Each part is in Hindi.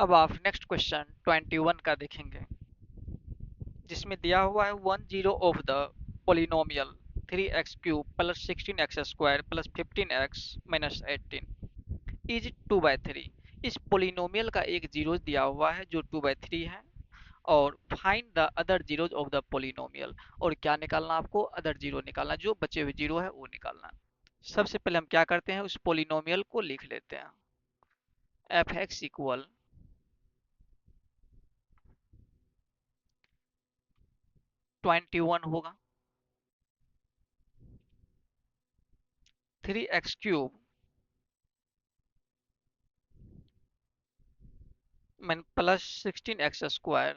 अब आप नेक्स्ट क्वेश्चन 21 का देखेंगे, जिसमें दिया हुआ है 10 of the polynomial 3x³ plus 16x² plus 15x minus 18 is 2/3। इस पोलिनोमियल का एक जीरो दिया हुआ है जो 2/3 है, और find the other zeros of the polynomial. और क्या निकालना, आपको अदर जीरो निकालना, जो बचे हुए जीरो है वो निकालना। सबसे पहले हम क्या करते हैं, उस पोलिनोमियल को लिख लेते हैं। एफ एक्स इक्वल 21 होगा, 3x³ plus 16x²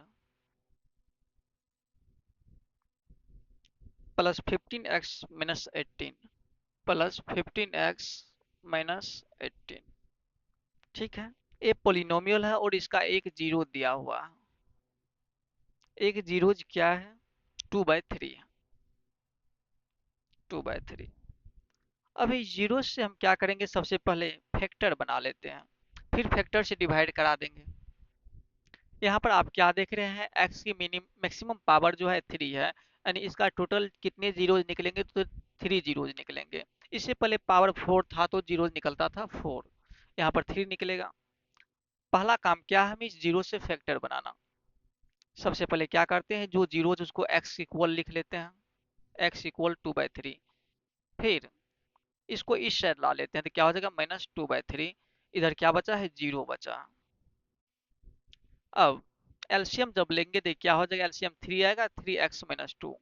plus 15x minus 18 plus 15x minus 18। ठीक है, ये पोलिनोमियल है और इसका एक जीरो दिया हुआ है। एक जीरो क्या है, 2/3 है, 2/3। अभी जीरो से हम क्या करेंगे, सबसे पहले फैक्टर बना लेते हैं, फिर फैक्टर से डिवाइड करा देंगे। यहाँ पर आप क्या देख रहे हैं, x की मैक्सिमम पावर जो है 3 है, यानी इसका टोटल कितने जीरोज निकलेंगे, तो 3 जीरोज निकलेंगे। इससे पहले पावर 4 था तो जीरोज निकलता था 4, यहाँ पर 3 निकलेगा। पहला काम क्या है, हमें इस जीरो से फैक्टर बनाना। सबसे पहले क्या करते हैं, जो जीरोज उसको x इक्वल लिख लेते हैं, x इक्वल 2/3। फिर इसको इस साइड ला लेते हैं तो क्या हो जाएगा, -2/3। इधर क्या बचा है, जीरो बचा। अब एलसीएम जब लेंगे तो क्या हो जाएगा, एलसीएम 3 आएगा, 3x-2,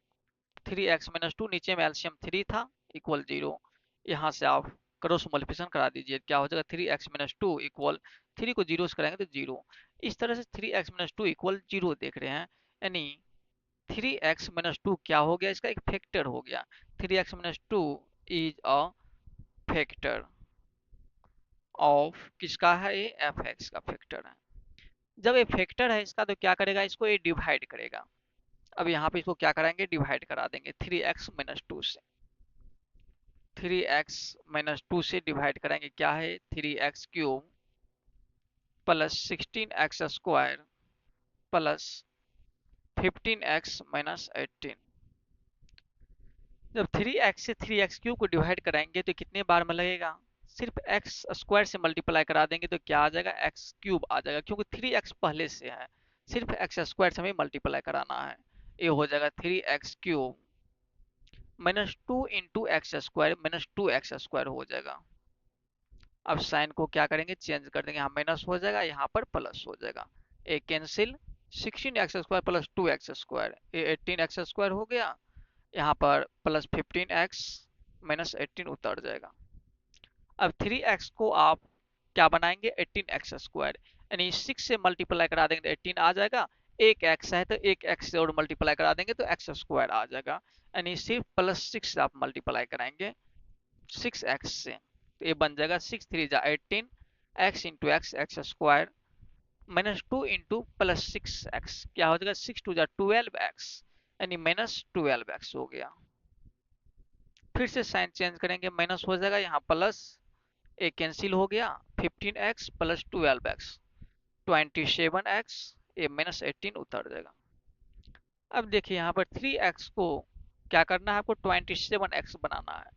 3x-2, नीचे में एलसीएम 3 था, इक्वल 0। यहाँ से आप क्रॉस मल्टीप्लिकेशन करा दीजिए, क्या हो जाएगा, 3x-2 इक्वल 3 को जीरो से कराएंगे तो 0। इस तरह से 3x-2 इक्वल 0 देख रहे हैं, यानी 3x-2 क्या हो गया, इसका एक फैक्टर हो गया। 3x-2 is a factor of किसका है, ये एफ एक्स का फैक्टर है। जब ये फैक्टर है इसका तो क्या करेगा, इसको ये डिवाइड करेगा। अब यहाँ पे इसको क्या कराएंगे, डिवाइड करा देंगे 3x-2 से। 3x-2 से डिवाइड करेंगे, क्या है, 3x³ plus 16x² plus 15x-18। जब 3x से 3x³ को डिवाइड कराएंगे तो कितने बार में लगेगा, सिर्फ x² से मल्टीप्लाई करा देंगे तो क्या आ जाएगा, x³ आ जाएगा, क्योंकि 3x पहले से है, सिर्फ x² से हमें मल्टीप्लाई कराना है। ये हो जाएगा 3x³ -2 इंटू x² -2x² हो जाएगा। अब साइन को क्या करेंगे, चेंज कर देंगे, यहाँ माइनस हो जाएगा, यहाँ पर प्लस हो जाएगा। ए कैंसिल, 16x² प्लस 2x², ये 18x² हो गया। यहाँ पर प्लस 15x -18 उतर जाएगा। अब 3x को आप क्या बनाएंगे, 18x², यानी 6 से मल्टीप्लाई करा देंगे तो 18 आ जाएगा। एक x है तो एक x से और मल्टीप्लाई करा देंगे तो x² आ जाएगा, यानी सिर्फ +6 से आप मल्टीप्लाई कराएंगे 6x से, तो ये बन जाएगा 6 3 जा 18 x into x² -2 into plus 6x, क्या हो जाएगा, 6 2 जा 12x, यानी -12x हो गया। फिर से साइन चेंज करेंगे, माइनस हो जाएगा, यहाँ प्लस, एक कैंसिल हो गया, 15x प्लस 12x 27x, ये -18 उतर जाएगा। अब देखिए यहाँ पर 3x को क्या करना है, आपको 27x बनाना है।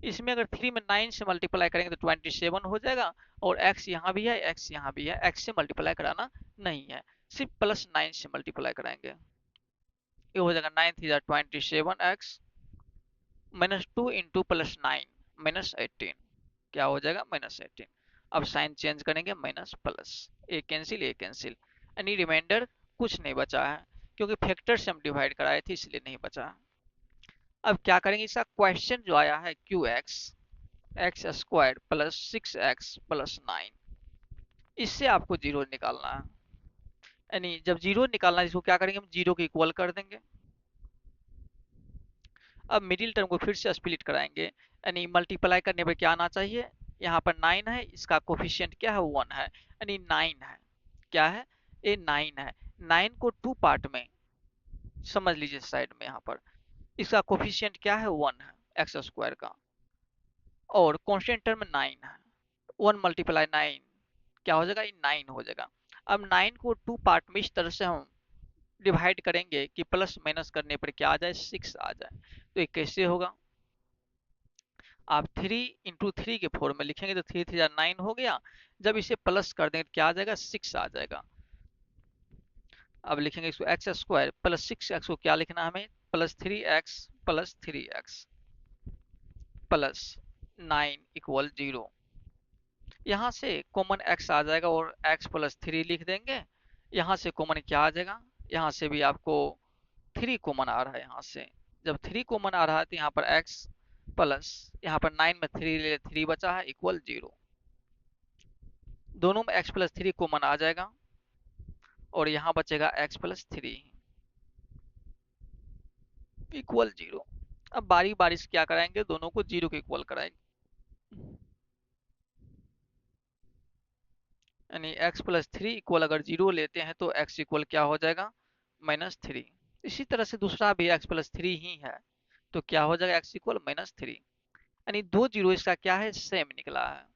इसमें अगर 3 में 9 से मल्टीप्लाई करेंगे तो 27 हो जाएगा, और x यहाँ भी है, x यहाँ भी है, x से मल्टीप्लाई कराना नहीं है, सिर्फ +9 से मल्टीप्लाई कराएंगे। ये हो जाएगा 9 3 27x -2 इंटू +9 -18, क्या हो जाएगा, -18। अब साइन चेंज करेंगे, माइनस प्लस, ए कैंसिल ए कैंसिल, यानी रिमाइंडर कुछ नहीं बचा है, क्योंकि फैक्टर से हम डिवाइड कराए थे इसलिए नहीं बचा। अब क्या करेंगे, इसका क्वेश्चन जो आया है qx² प्लस 6x प्लस 9, इससे आपको जीरो निकालना है। यानी जब जीरो निकालना है, इसको क्या करेंगे, हम जीरो के इक्वल कर देंगे। अब मिडिल टर्म को फिर से स्प्लिट कराएंगे, यानी मल्टीप्लाई करने पर क्या आना चाहिए, यहाँ पर 9 है, इसका कोफिशियंट क्या है, 1 है, यानी 9 है, क्या है, ये 9 है। 9 को 2 पार्ट में समझ लीजिए, साइड में यहाँ पर इसका कोफिशियंट क्या है, 1 है x² का, और कांस्टेंट टर्म 9 है, 1 × 9 क्या हो जाएगा, ये 9 हो जाएगा। अब 9 को 2 पार्ट में इस तरह से हम डिवाइड करेंगे कि प्लस माइनस करने पर क्या आ जाए, 6 आ जाए। तो ये कैसे होगा, आप 3 × 3 के फॉर्म में लिखेंगे तो 3 3 9 हो गया। जब इसे प्लस कर देंगे तो क्या आ जाएगा, 6 आ जाएगा। अब लिखेंगे इसको एक्स स्क्वायर प्लस 6x को क्या लिखना है हमें, +3x प्लस 9 इक्वल 0। यहाँ से कॉमन x आ जाएगा और x + 3 लिख देंगे। यहाँ से कॉमन क्या आ जाएगा, यहाँ से भी आपको 3 कॉमन आ रहा है। यहाँ से जब 3 कॉमन आ रहा है तो यहाँ पर x प्लस यहाँ पर 9 में 3 ले 3 बचा है इक्वल 0। दोनों में x + 3 कॉमन आ जाएगा और यहाँ बचेगा x + 3 इक्वल 0। अब बारी बारी से क्या कराएंगे, दोनों को 0 के इक्वल कराएंगे, यानी x + 3 इक्वल अगर 0 लेते हैं तो x इक्वल क्या हो जाएगा, -3। इसी तरह से दूसरा भी x + 3 ही है तो क्या हो जाएगा, x इक्वल -3। यानी दो जीरो इसका क्या है, सेम निकला है।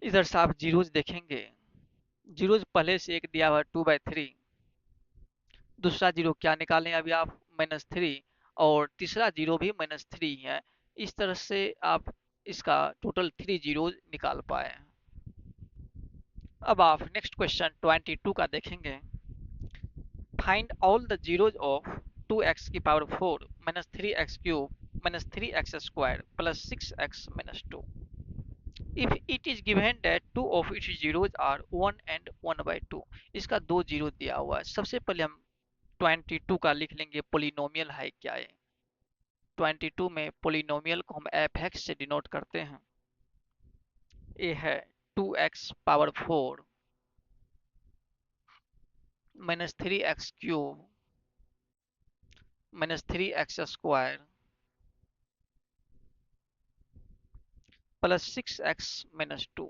इधर से आप जीरोज देखेंगे, जीरोज पहले से एक दिया हुआ है 2/3, दूसरा जीरो क्या निकालें अभी आप, -3, और तीसरा जीरो भी -3 है। इस तरह से आप इसका टोटल 3 जीरो निकाल पाए। अब आप नेक्स्ट क्वेश्चन 22 का देखेंगे। Find all the zeros of 2x⁴ -3x³ -3x² + 6x - 2 if it is given that two of its zeros are 1 and 1/2। इसका दो जीरो दिया हुआ है। सबसे पहले हम 22 का लिख लेंगे पोलिनोमियल है क्या है। 22 में पोलिनोमियल को हम f(x) से डिनोट करते हैं। ये है 2x⁴ -3x³ -3x² + 6x - 2।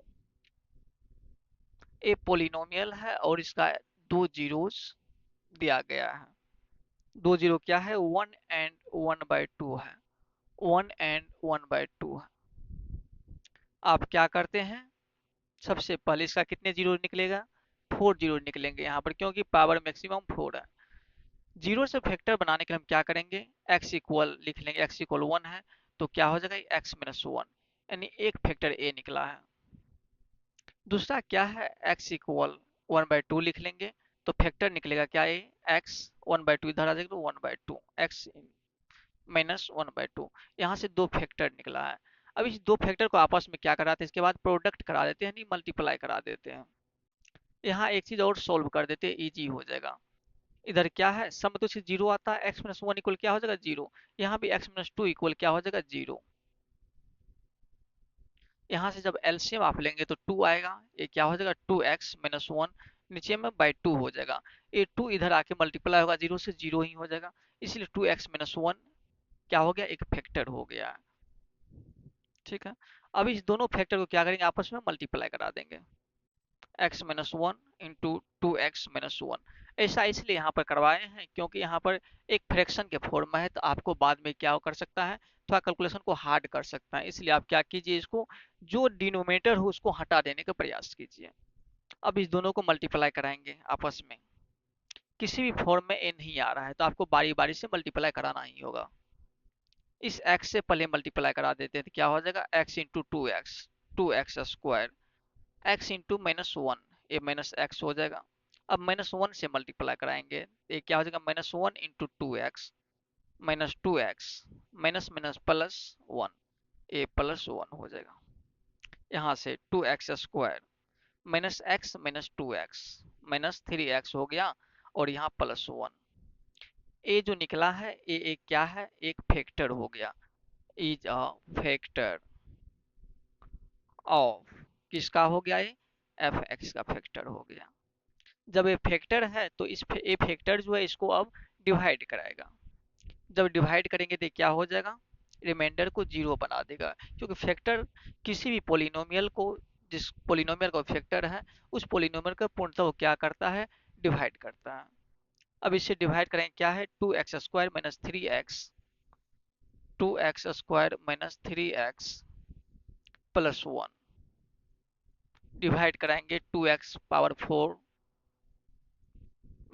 ये पोलिनोमियल है और इसका दो जीरोस दिया गया है। दो जीरो क्या है, 1 एंड 1/2 है, 1 एंड 1/2 है। आप क्या करते हैं, सबसे पहले इसका कितने जीरो निकलेगा, 4 जीरो निकलेंगे यहाँ पर, क्योंकि पावर मैक्सिमम 4 है। जीरो से फैक्टर बनाने के लिए हम क्या करेंगे, x इक्वल लिख लेंगे, x इक्वल 1 है तो क्या हो जाएगा, x - 1, यानी एक फैक्टर a निकला है। दूसरा क्या है, x इक्वल 1/2 लिख लेंगे तो फैक्टर निकलेगा क्या, a x 1/2 इधर आ जाएगा तो 1/2 x -1/2। यहाँ से दो फैक्टर निकला है। अब इस दो फैक्टर को आपस में क्या कराते हैं, इसके बाद प्रोडक्ट करा देते हैं, नहीं मल्टीप्लाई करा देते हैं। यहाँ एक चीज और सोल्व कर देते हैं, इजी हो जाएगा। इधर क्या है, समतुल्य जीरो आता है, x - 1 इक्वल क्या हो जाएगा, 0। यहाँ भी x - 2 इक्वल क्या हो जाएगा, 0। यहाँ से जब एलसीएम आप लेंगे तो 2 आएगा, ये क्या हो जाएगा, 2x - 1 नीचे में बाई 2 हो जाएगा। ये 2 इधर आके मल्टीप्लाई होगा, 0 से 0 ही हो जाएगा, इसलिए 2x - 1 क्या हो गया, एक फैक्टर हो गया। ठीक है, अब इस दोनों फैक्टर को क्या करेंगे, आपस में मल्टीप्लाई करा देंगे, x - 1 इंटू 2x - 1। ऐसा इसलिए यहाँ पर करवाए हैं क्योंकि यहाँ पर एक फ्रैक्शन के फॉर्म में है, तो आपको बाद में क्या कर सकता है, थोड़ा कैलकुलेशन को हार्ड कर सकता है। इसलिए आप क्या कीजिए, इसको जो डिनोमिनेटर हो उसको हटा देने का प्रयास कीजिए। अब इस दोनों को मल्टीप्लाई कराएंगे आपस में, किसी भी फॉर्म में ए नहीं आ रहा है तो आपको बारी बारी से मल्टीप्लाई कराना ही होगा। इस x से पहले मल्टीप्लाई करा देते हैं तो क्या हो जाएगा, x into 2x² x into -1, ये -x हो जाएगा। अब -1 से मल्टीप्लाई कराएंगे, ये क्या हो जाएगा, -1 into 2x -2x minus minus +1, ये +1 हो जाएगा। यहाँ से 2x² -x -2x -3x हो गया और यहाँ +1। ये जो निकला है ये एक क्या है, एक फैक्टर हो गया, इज अ फैक्टर ऑफ, किसका हो गया, ये f(x) का फैक्टर हो गया। जब ये फैक्टर है तो इस ये फैक्टर जो है इसको अब डिवाइड कराएगा। जब डिवाइड करेंगे तो क्या हो जाएगा, रिमाइंडर को 0 बना देगा, क्योंकि फैक्टर किसी भी पोलिनोमियल को, जिस पोलिनोमियल का फैक्टर है उस पोलिनोमियल का पूर्णतः वो क्या करता है, डिवाइड करता है। अब इसे डिवाइड करेंगे क्या है, 2x² - 3x 2x² - 3x +1 divide कराएंगे 2x⁴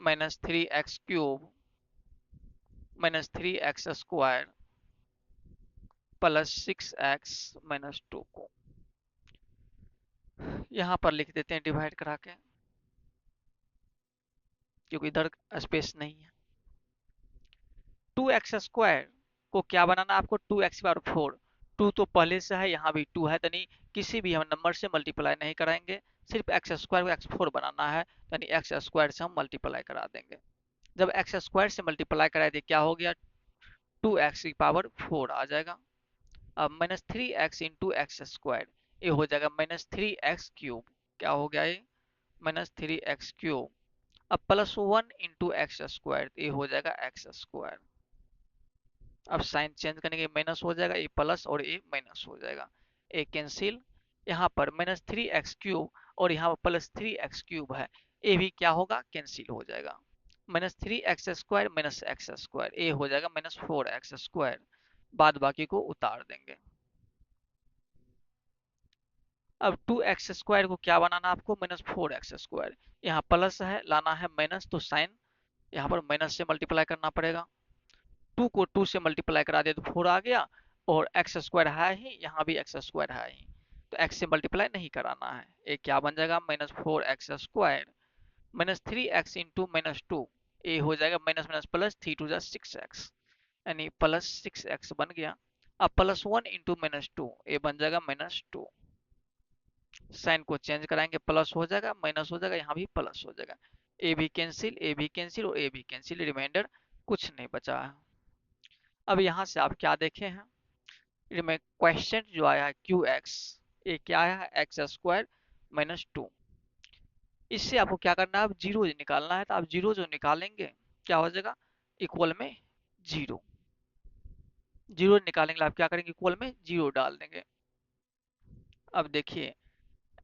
minus 3x³ minus 3x² plus 6x-2 को यहाँ पर लिख देते हैं डिवाइड करा के, क्योंकि इधर स्पेस नहीं है। 2x² को क्या बनाना है आपको, 2x⁴। 2 तो पहले से है, यहाँ भी 2 है, यानी किसी भी हम नंबर से मल्टीप्लाई नहीं कराएंगे, सिर्फ x² को x4 बनाना है, यानी x² से हम मल्टीप्लाई करा देंगे। जब x² से मल्टीप्लाई कराए थे क्या हो गया, 2x⁴ आ जाएगा। अब माइनस 3x इंटू x², ये हो जाएगा माइनस 3x³ क्या हो गया ये, माइनस 3x³। अब प्लस 1 इंटू x², ये हो जाएगा x²। अब साइन चेंज करने के माइनस हो जाएगा, ये प्लस और ये माइनस हो जाएगा, ये कैंसिल। यहाँ पर माइनस 3x³ और यहाँ पर प्लस 3x³ है, ये भी क्या होगा, कैंसिल हो जाएगा। माइनस 3x² माइनस x², ये हो जाएगा माइनस 4x²। बाद बाकी को उतार देंगे। अब 2x² को क्या बनाना आपको, माइनस 4x²। यहाँ प्लस है, लाना है माइनस, तो साइन यहाँ पर माइनस से मल्टीप्लाई करना पड़ेगा। 2 को 2 से मल्टीप्लाई करा दिया तो 4 आ गया, और x² है ही, यहाँ भी x² है ही, तो x से मल्टीप्लाई नहीं कराना है। ये क्या बन जाएगा, minus 4x² minus 3x into minus 2, ये हो जाएगा माइनस माइनस प्लस, 3×2 = 6x, यानी प्लस 6x बन गया। अब प्लस 1 इंटू माइनस 2, ये बन जाएगा -2। साइन को चेंज कराएंगे, प्लस हो जाएगा माइनस हो जाएगा, यहाँ भी प्लस हो जाएगा। ए भी कैंसिल, ए भी कैंसिल और ए भी कैंसिल, रिमाइंडर कुछ नहीं बचा है। अब यहाँ से आप क्या देखे हैं, में क्वेश्चन जो आया है QX, ये क्या आया है, x² -2। इससे आपको क्या करना है, अब जीरो निकालना है, तो आप जीरो जो निकालेंगे क्या हो जाएगा, इक्वल में जीरो। जीरो निकालेंगे आप क्या करेंगे, इक्वल में जीरो डाल देंगे। अब देखिए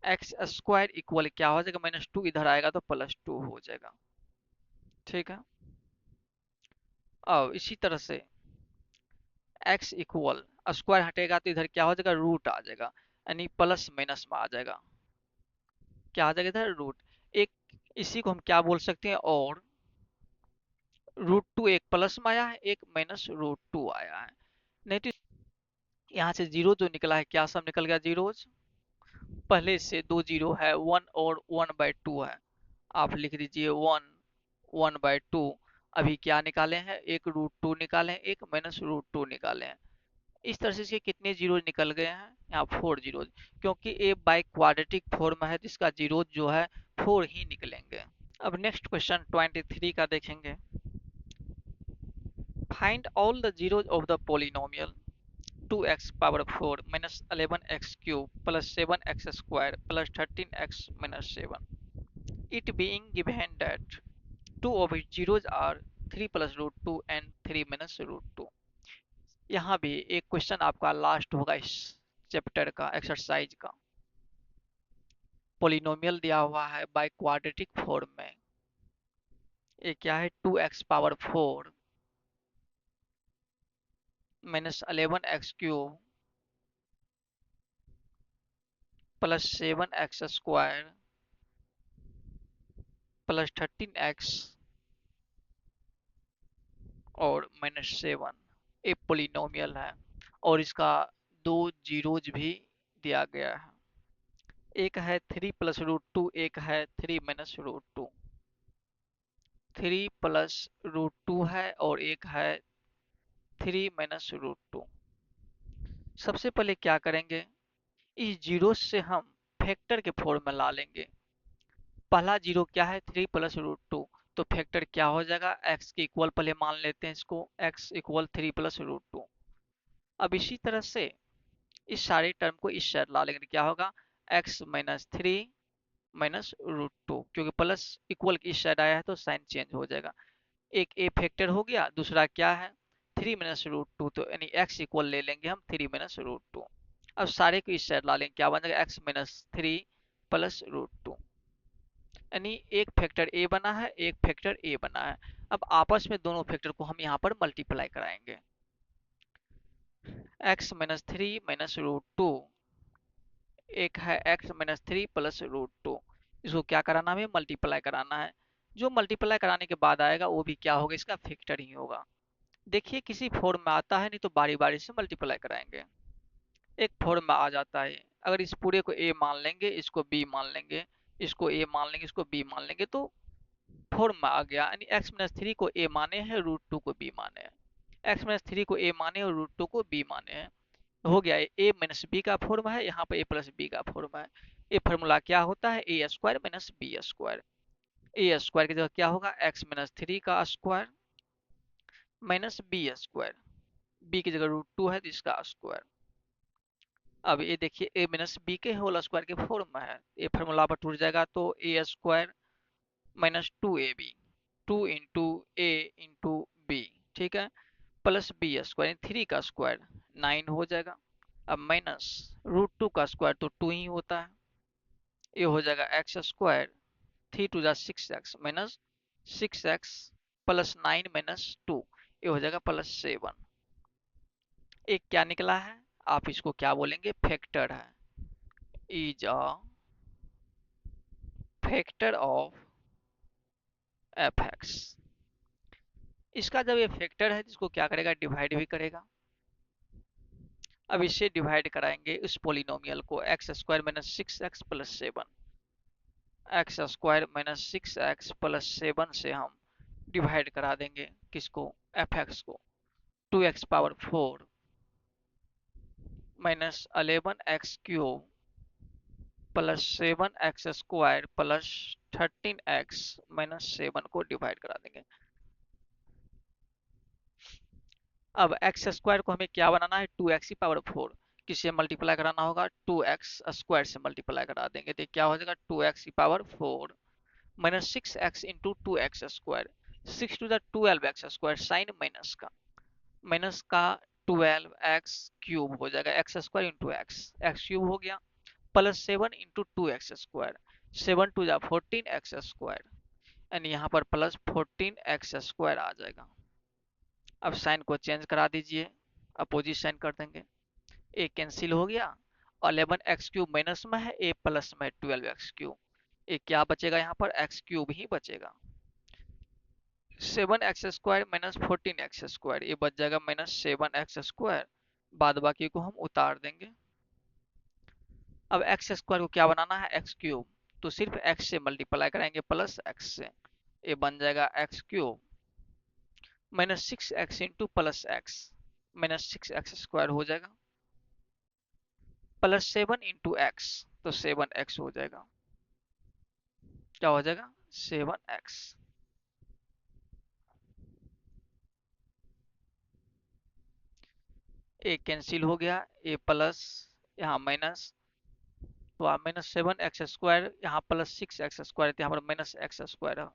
x² इक्वल क्या हो जाएगा, -2 इधर आएगा तो +2 हो जाएगा, ठीक है। अब इसी तरह से x इक्वल, स्क्वायर हटेगा तो इधर क्या हो जाएगा, रूट आ जाएगा, यानी प्लस माइनस में आ जाएगा, क्या आ जाएगा इधर, रूट। एक इसी को हम क्या बोल सकते हैं, और √2 एक प्लस में आया है, एक माइनस √2 आया है। नहीं तो यहाँ से जीरो जो निकला है, क्या सब निकल गया, जीरोज। पहले से 2 जीरो है, 1 और 1/2 है, आप लिख दीजिए 1 1/2। अभी क्या निकाले हैं, एक √2 निकाले हैं, एक माइनस √2 निकाले हैं। इस तरह से इसके कितने जीरो निकल गए हैं, यहाँ 4 जीरो, क्योंकि ए बाय क्वाड्रेटिक फॉर्म है, जिसका जीरो जो है 4 ही निकलेंगे। अब नेक्स्ट क्वेश्चन 23 का देखेंगे। Find all the zeros of the polynomial 2x⁴ minus 11x³ plus 7x² plus 13x minus 7, it being given that two of its zeros are 3 plus √2 and 3 minus √2। यहाँ भी एक क्वेश्चन आपका लास्ट होगा इस चैप्टर का, एक्सरसाइज का। पोलिनोमियल दिया हुआ है बाय क्वाड्रेटिक फॉर्म में, ये क्या है, 2x⁴ minus 11x³ plus 7x² plus 13x और -7, एक पोलिनोमियल है, और इसका दो जीरोज भी दिया गया है। एक है 3 + √2, एक है 3 - √2। 3 + √2 है और एक है 3 - √2। सबसे पहले क्या करेंगे, इस जीरो से हम फैक्टर के फॉर्म में ला लेंगे। पहला जीरो क्या है, 3 + √2, तो फैक्टर क्या हो जाएगा, x के इक्वल पहले मान लेते हैं इसको, x इक्वल 3 + √2। अब इसी तरह से इस सारे टर्म को इस साइड ला लेंगे, क्या होगा, x - 3 - √2, क्योंकि प्लस इक्वल इस साइड आया है तो साइन चेंज हो जाएगा। एक ए फैक्टर हो गया, दूसरा क्या है, 3 - √2, तो यानी x इक्वल ले लेंगे हम 3 - √2। अब सारे को इस साइड ला लेंगे, क्या बन जाएगा, x - 3 + √2, यानी एक फैक्टर a बना है, एक फैक्टर a बना है। अब आपस में दोनों फैक्टर को हम यहाँ पर मल्टीप्लाई कराएंगे। x - 3 - √2 एक है x-3 प्लस रूट टू। इसको क्या कराना है, मल्टीप्लाई कराना है। जो मल्टीप्लाई कराने के बाद आएगा वो भी क्या होगा, इसका फैक्टर ही होगा। देखिए किसी फॉर्म में आता है नहीं तो बारी बारी से मल्टीप्लाई कराएंगे। एक फॉर्म में आ जाता है, अगर इस पूरे को a मान लेंगे, इसको b मान लेंगे, इसको a मान लेंगे, इसको b मान लेंगे, तो फॉर्म में आ गया। यानी x-3 को a माने हैं, रूट टू को b माने हैं। x-3 को a माने और रूट टू को b माने हैं। हो गया, a माइनस बी का फॉर्म है, यहाँ पे a प्लस बी का फॉर्म है। ये फॉर्मूला क्या होता है, a square minus b square. A square की जगह क्या होगा, x-3 का स्क्वायर माइनस बी स्क्वायर। बी की जगह रूट टू है तो इसका स्क्वायर। अब ये देखिए a माइनस बी के होल स्क्वायर के फॉर्म में है, ये फार्मूला पर टूट जाएगा तो A square minus two A B, two into A into B, ठीक है, प्लस बी स्क्वायर, थ्री का स्क्वायर 9 हो जाएगा। अब माइनस रूट टू का स्क्वायर तो 2 ही होता है, ये हो जाएगा X square, 3 2 6 X minus 6 X plus 9 minus 2, ये हो जाएगा +7। एक क्या निकला है, आप इसको क्या बोलेंगे, फैक्टर है। Is a factor of F x. इसका जब ये फैक्टर है तो इसको क्या करेगा, डिवाइड भी करेगा। अब इसे डिवाइड कराएंगे उस पोलिनोमियल को, x square minus 6 X plus 7, x square minus 6 X plus 7 से हम डिवाइड करा देंगे किसको, एफ एक्स को। 2 x⁴ minus 11 x³ plus 7 x² plus 13 x minus 7 को डिवाइड करा देंगे। अब एक्स स्क्वायर को हमें क्या बनाना है, 2 x⁴ किससे मल्टीप्लाई कराना होगा, 2x² से मल्टीप्लाई करा देंगे तो क्या हो जाएगा, 2 x⁴ minus 6x into 2 x², 6 two the 12 x² sign minus का 12 x³ हो जाएगा, x² इंटू x³ हो गया, plus 7 into 2 x², 7 two the 14 x², and यहाँ पर प्लस 14 x² आ जाएगा। अब साइन को चेंज करा दीजिए, अपोजिट साइन कर देंगे, ए कैंसिल हो गया, 11 x³ माइनस में है, ए प्लस में 12 x³, ए क्या बचेगा, यहाँ पर x³ ही बचेगा। 7 x² माइनस 14 x², ये बच जाएगा -7 x², बाद बाकी को हम उतार देंगे। अब x² को क्या बनाना है, x³ तो सिर्फ x से मल्टीप्लाई कराएंगे प्लस x से, ये बन जाएगा x³ minus 6x into plus x, minus 6x² हो जाएगा, प्लस 7 इंटू x तो 7x हो जाएगा। क्या हो जाएगा, 7x। ए कैंसिल हो गया, ए प्लस यहाँ माइनस, तो -7 x², यहाँ प्लस 6 x², यहाँ पर -x²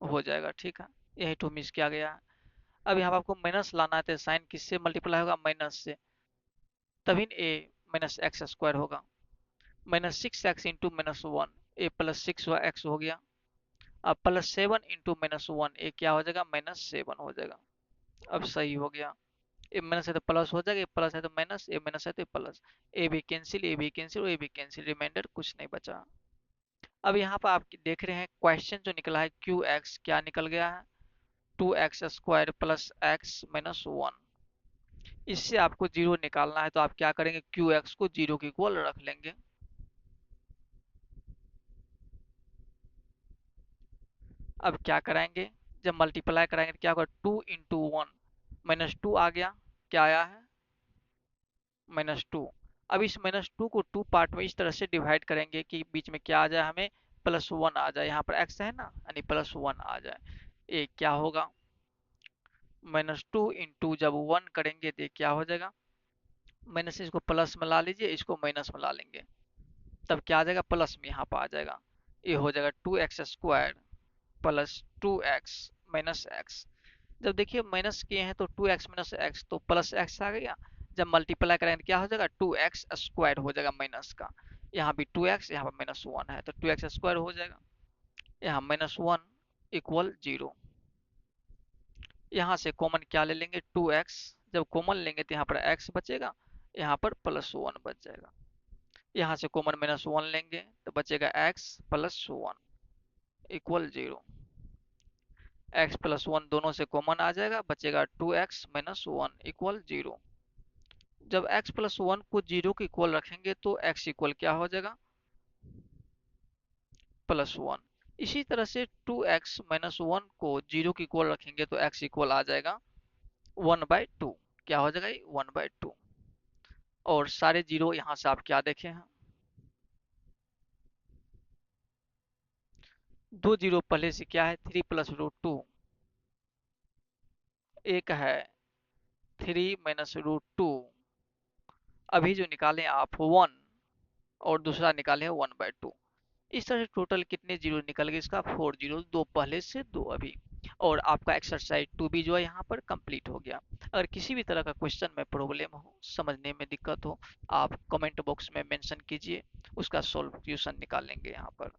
हो जाएगा, ठीक है, यही टू मिस किया गया है। अब यहाँ पर आपको माइनस लाना है तो साइन किससे मल्टीप्लाई होगा, माइनस से, तभी ए -x² होगा, -6x इंटू -1, ए प्लस 6 हो गया। अब प्लस 7 इंटू -1, ए क्या हो जाएगा, -7 हो जाएगा। अब सही हो गया, ए माइनस है तो प्लस हो जाएगा, ए प्लस है तो माइनस, ए माइनस है तो प्लस, ए भी कैंसिल, ए भी कैंसिल, ए भी कैंसिल, रिमाइंडर कुछ नहीं बचा। अब यहाँ पर आप देख रहे हैं क्वेश्चन जो निकला है, क्यू एक्स क्या निकल गया है, 2x² प्लस x माइनस 1। इससे आपको जीरो निकालना है तो आप क्या करेंगे, क्यू एक्स को जीरो के इक्वल रख लेंगे। अब क्या कराएंगे, जब मल्टीप्लाई कराएंगे तो क्या होगा, 2 × 1 -2 आ गया, क्या आया है, -2। अब इस -2 को 2 पार्ट में इस तरह से डिवाइड करेंगे कि बीच में क्या आ जाए, हमें +1 आ जाए, यहाँ पर x है ना, यानी +1 आ जाए। ये क्या होगा, -2 इंटू जब 1 करेंगे तो क्या हो जाएगा, माइनस, इसको प्लस में ला लीजिए, इसको माइनस में ला लेंगे, तब क्या आ जाएगा, प्लस में यहाँ पर आ जाएगा, ये हो जाएगा 2x² plus 2x minus x। जब देखिए माइनस किए हैं तो 2x माइनस एक्स तो प्लस x आ गया, जब मल्टीप्लाई करेंगे तो क्या हो जाएगा, 2x² हो जाएगा माइनस का, यहाँ भी 2x, यहाँ पर -1 है तो 2x² हो जाएगा, यहाँ -1 इक्वल 0। यहाँ से कॉमन क्या ले लेंगे, 2x, जब कॉमन लेंगे तो यहाँ पर x बचेगा, यहाँ पर +1 बच जाएगा। यहाँ से कॉमन -1 लेंगे तो बचेगा x+1 इक्वल 0। x+1 दोनों से कॉमन आ जाएगा, बचेगा 2x-1 इक्वल 0। जब x+1 को 0 के इक्वल रखेंगे तो x इक्वल क्या हो जाएगा, +1। इसी तरह से 2x-1 को 0 के इक्वल रखेंगे तो x इक्वल आ जाएगा 1/2। क्या हो जाएगा ये 1/2। और सारे जीरो यहाँ से आप क्या देखे हैं, दो जीरो पहले से क्या है 3+√2, एक है 3 - √2, अभी जो निकाले आप 1 और दूसरा निकाले 1/2। इस तरह से टोटल कितने जीरो निकल गए, इसका 4 जीरो, दो पहले से दो अभी। और आपका एक्सरसाइज 2 भी जो है यहाँ पर कंप्लीट हो गया। अगर किसी भी तरह का क्वेश्चन में प्रॉब्लम हो, समझने में दिक्कत हो, आप कमेंट बॉक्स में मेंशन कीजिए, उसका सॉल्यूशन निकालेंगे यहाँ पर।